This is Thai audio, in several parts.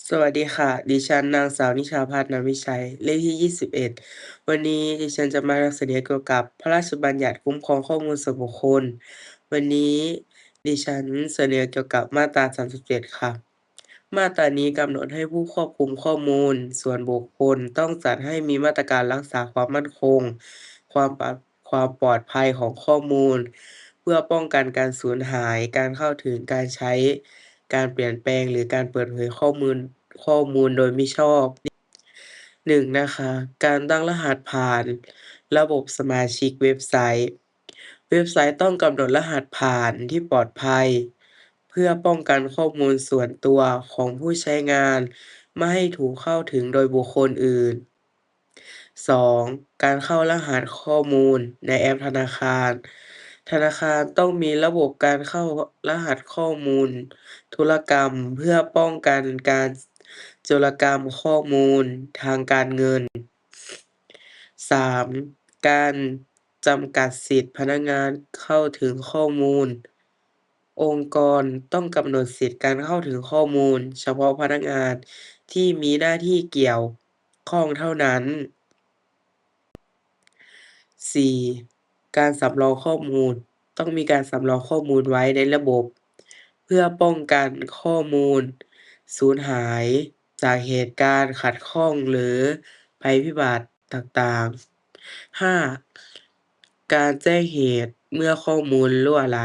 สวัสดีค่ะ ดิฉันนางสาวนิชาภัทร นามวิชัย เลขที่ 21 วันนี้ดิฉันจะมานำเสนอเกี่ยวกับพระราชบัญญัติคุ้มครองข้อมูลส่วนบุคคล วันนี้ดิฉันเสนอเกี่ยวกับมาตรา 37 ค่ะ มาตรานี้กำหนดให้ผู้ควบคุมข้อมูลส่วนบุคคลต้องจัดให้มีมาตรการรักษาความมั่นคง ความปลอดความปลอดภัยของข้อมูล เพื่อป้องกันการสูญหาย การเข้าถึง การใช้ การเปลี่ยนแปลง หรือการเปิดเผยข้อมูลโดยมิชอบ 1. นะคะ การตั้งรหัสผ่านระบบสมาชิกเว็บไซต์ เว็บไซต์ต้องกำหนดรหัสผ่านที่ปลอดภัย เพื่อป้องกันข้อมูลส่วนตัวของผู้ใช้งานไม่ให้ถูกเข้าถึงโดยบุคคลอื่น 2. การเข้ารหัสข้อมูลในแอปธนาคาร ธนาคารต้องมีระบบการเข้ารหัสข้อมูลธุรกรรมเพื่อป้องกันการโจรกรรมข้อมูลทางการเงิน 3. การจำกัดสิทธิพนักงานเข้าถึงข้อมูล องค์กรต้องกำหนดสิทธิการเข้าถึงข้อมูลเฉพาะพนักงานที่มีหน้าที่เกี่ยวข้องเท่านั้น 4. การสำรองข้อมูล ต้องมีการสำรองข้อมูลไว้ในระบบ เพื่อป้องกันข้อมูลสูญหายจากเหตุการณ์ขัดข้องหรือภัยพิบัติต่างๆ 5. การแจ้งเหตุเมื่อข้อมูลรั่วไหล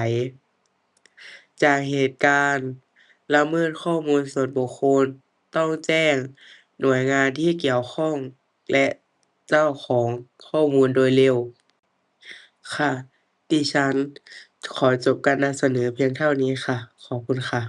จากเหตุการณ์ละเมิดข้อมูลส่วนบุคคลต้องแจ้งหน่วยงานที่เกี่ยวข้องและเจ้าของข้อมูลโดยเร็ว ค่ะ ดิฉันขอจบการนำเสนอเพียงเท่านี้ค่ะ ขอบคุณค่ะ